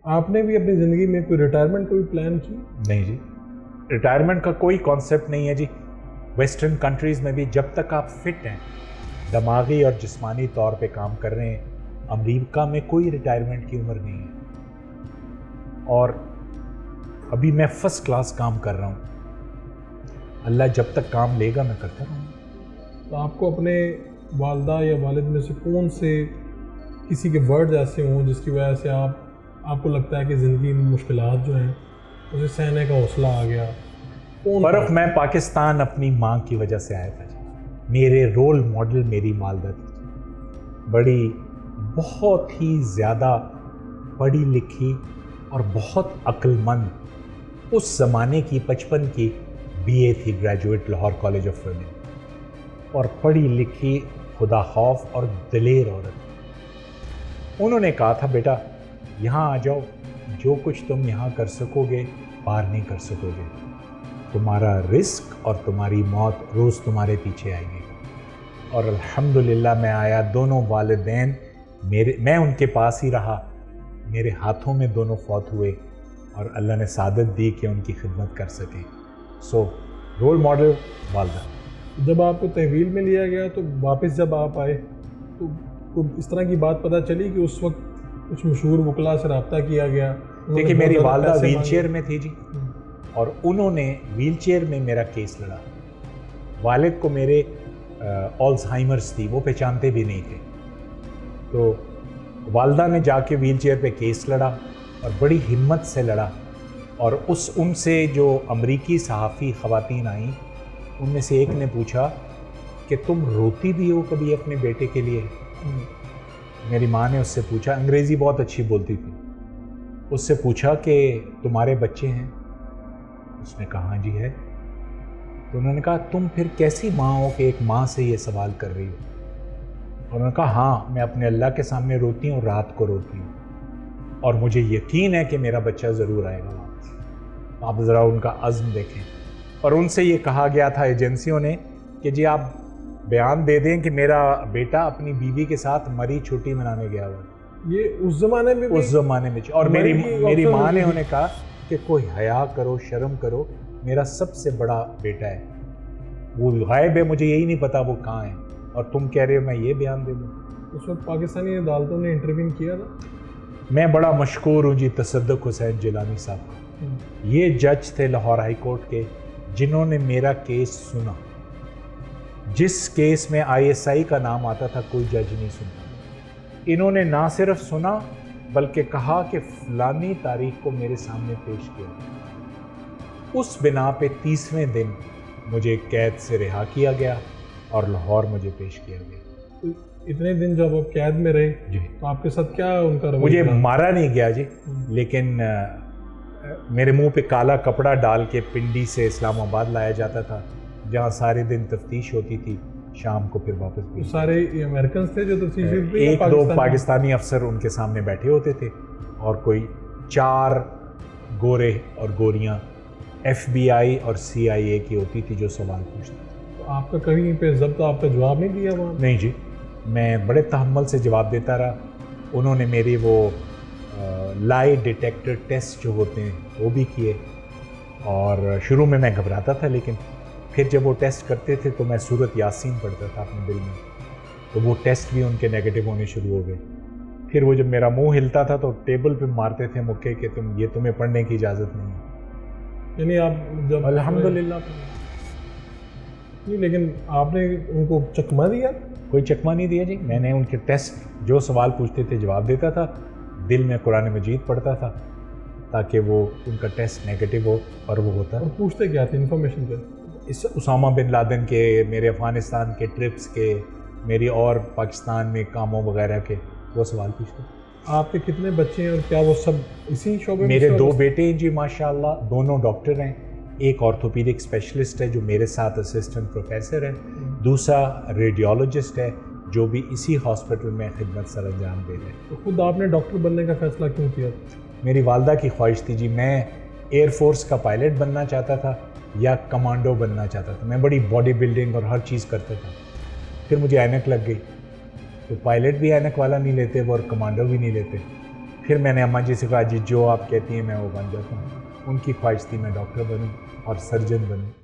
آپ نے بھی اپنی زندگی میں کوئی ریٹائرمنٹ کوئی پلان کی؟ نہیں جی، ریٹائرمنٹ کا کوئی کانسیپٹ نہیں ہے جی. ویسٹرن کنٹریز میں بھی جب تک آپ فٹ ہیں، دماغی اور جسمانی طور پہ کام کر رہے ہیں، امریکہ میں کوئی ریٹائرمنٹ کی عمر نہیں ہے. اور ابھی میں فرسٹ کلاس کام کر رہا ہوں. اللہ جب تک کام لے گا میں کرتا رہوں گا. تو آپ کو اپنے والدہ یا والد میں سے کون سے کسی کے ورڈز ایسے ہوں جس کی وجہ سے آپ کو لگتا ہے کہ زندگی میں مشکلات جو ہیں اسے سہنے کا حوصلہ آ گیا؟ فرق میں پاکستان اپنی ماں کی وجہ سے آیا تھا جی. میرے رول ماڈل میری والدہ تھی. بڑی بہت ہی زیادہ پڑھی لکھی اور بہت عقل مند. اس زمانے کی 55 کی BA تھی، graduate Lahore college of women, اور پڑھی لکھی خدا خوف اور دلیر عورت. انہوں نے کہا تھا بیٹا یہاں آ جاؤ، جو کچھ تم یہاں کر سکو گے باہر نہیں کر سکو گے. تمہارا رزق اور تمہاری موت روز تمہارے پیچھے آئے گی. اور الحمدللہ میں آیا. دونوں والدین میں ان کے پاس ہی رہا. میرے ہاتھوں میں دونوں فوت ہوئے اور اللہ نے سعادت دی کہ ان کی خدمت کر سکیں. سو رول ماڈل والدہ. جب آپ کو تحویل میں لیا گیا تو واپس جب آپ آئے تو اس طرح کی بات پتہ چلی کہ اس وقت کچھ مشہور وکلاء سے رابطہ کیا گیا؟ دیکھیے میری والدہ ویل چیئر میں تھی جی، اور انہوں نے ویل چیئر میں میرا کیس لڑا. والد کو میرے آلزہائمرز تھی، وہ پہچانتے بھی نہیں تھے. تو والدہ نے جا کے ویل چیئر پہ کیس لڑا اور بڑی ہمت سے لڑا. اور ان سے جو امریکی صحافی خواتین آئیں ان میں سے ایک نے پوچھا کہ تم روتی بھی ہو کبھی اپنے بیٹے کے لیے؟ میری ماں نے اس سے پوچھا، انگریزی بہت اچھی بولتی تھی، اس سے پوچھا کہ تمہارے بچے ہیں؟ اس نے کہا ہاں جی ہے. تو انہوں نے کہا تم پھر کیسی ماں ہو کہ ایک ماں سے یہ سوال کر رہی ہو؟ اور انہوں نے کہا ہاں میں اپنے اللہ کے سامنے روتی ہوں، رات کو روتی ہوں، اور مجھے یقین ہے کہ میرا بچہ ضرور آئے گا واپس. آپ ذرا ان کا عزم دیکھیں. اور ان سے یہ کہا گیا تھا ایجنسیوں نے کہ جی آپ بیان دے دیں کہ میرا بیٹا اپنی بیوی کے ساتھ مری چھٹی منانے گیا ہوا. یہ اس زمانے میں اور میری ماں نے انہیں کہا کہ کوئی حیا کرو، شرم کرو، میرا سب سے بڑا بیٹا ہے، وہ غائب ہے، مجھے یہی نہیں پتا وہ کہاں ہے، اور تم کہہ رہے ہو میں یہ بیان دے دوں. اس وقت پاکستانی عدالتوں نے انٹروین کیا تھا. میں بڑا مشکور ہوں جی تصدق حسین جیلانی صاحب کو. یہ جج تھے لاہور ہائی کورٹ کے جنہوں نے میرا کیس سنا. جس کیس میں ISI کا نام آتا تھا کوئی جج نہیں سنتا. انہوں نے نہ صرف سنا بلکہ کہا کہ فلانی تاریخ کو میرے سامنے پیش کیا. اس بنا پہ 30ویں دن مجھے قید سے رہا کیا گیا اور لاہور مجھے پیش کیا گیا. اتنے دن جب آپ قید میں رہے جی تو آپ کے ساتھ کیا ان کا رویہ؟ مجھے مارا نہیں گیا جی، لیکن میرے منہ پہ کالا کپڑا ڈال کے پنڈی سے اسلام آباد لایا جاتا تھا جہاں سارے دن تفتیش ہوتی تھی، شام کو پھر واپس بھی. سارے امریکنز تھے جو تفتیش ہوتی تھی؟ ایک دو پاکستانی افسر ان کے سامنے بیٹھے ہوتے تھے اور کوئی 4 گورے اور گوریاں FBI اور CIA کی ہوتی تھی جو سوال پوچھتی تھی. تو آپ کا کہیں پہ ضبط آپ کا جواب نہیں دیا وہاں؟ نہیں جی، میں بڑے تحمل سے جواب دیتا رہا. انہوں نے میری وہ لائی ڈیٹیکٹر ٹیسٹ جو ہوتے ہیں وہ بھی کیے، اور شروع میں گھبراتا تھا، لیکن پھر جب وہ ٹیسٹ کرتے تھے تو میں سورت یاسین پڑھتا تھا اپنے دل میں، تو وہ ٹیسٹ بھی ان کے نیگیٹو ہونے شروع ہو گئے. پھر وہ جب میرا منہ ہلتا تھا تو ٹیبل پہ مارتے تھے مکے کہ تمہیں پڑھنے کی اجازت نہیں ہے. یعنی آپ جب الحمدللہ نہیں، لیکن آپ نے ان کو چکمہ دیا؟ کوئی چکمہ نہیں دیا جی. میں نے ان کے ٹیسٹ جو سوال پوچھتے تھے جواب دیتا تھا، دل میں قرآن مجید پڑھتا تھا تاکہ وہ ان کا ٹیسٹ نیگیٹو ہو، اور وہ ہوتا. اور پوچھتے کیا تھے انفارمیشن پہ؟ اس اسامہ بن لادن کے، میرے افغانستان کے ٹرپس کے، میری اور پاکستان میں کاموں وغیرہ کے وہ سوال پوچھتے. آپ کے کتنے بچے ہیں اور کیا وہ سب اسی شعبے میں؟ میرے 2 بیٹے ہیں جی ماشاءاللہ، دونوں ڈاکٹر ہیں. ایک آرتھوپیڈک اسپیشلسٹ ہے جو میرے ساتھ اسسٹنٹ پروفیسر ہے، دوسرا ریڈیولوجسٹ ہے جو بھی اسی ہاسپٹل میں خدمت سر انجام دے رہے ہیں. تو خود آپ نے ڈاکٹر بننے کا فیصلہ کیوں کیا؟ میری والدہ کی خواہش تھی جی. میں ایئر فورس کا پائلٹ بننا چاہتا تھا یا کمانڈو بننا چاہتا تھا. میں بڑی باڈی بلڈنگ اور ہر چیز کرتا تھا. پھر مجھے اینک لگ گئی، تو پائلٹ بھی اینک والا نہیں لیتے وہ، اور کمانڈو بھی نہیں لیتے. پھر میں نے اماں جی سے کہا جی جو آپ کہتی ہیں میں وہ بن جاتا ہوں. ان کی خواہش تھی میں ڈاکٹر بنوں اور سرجن بنوں.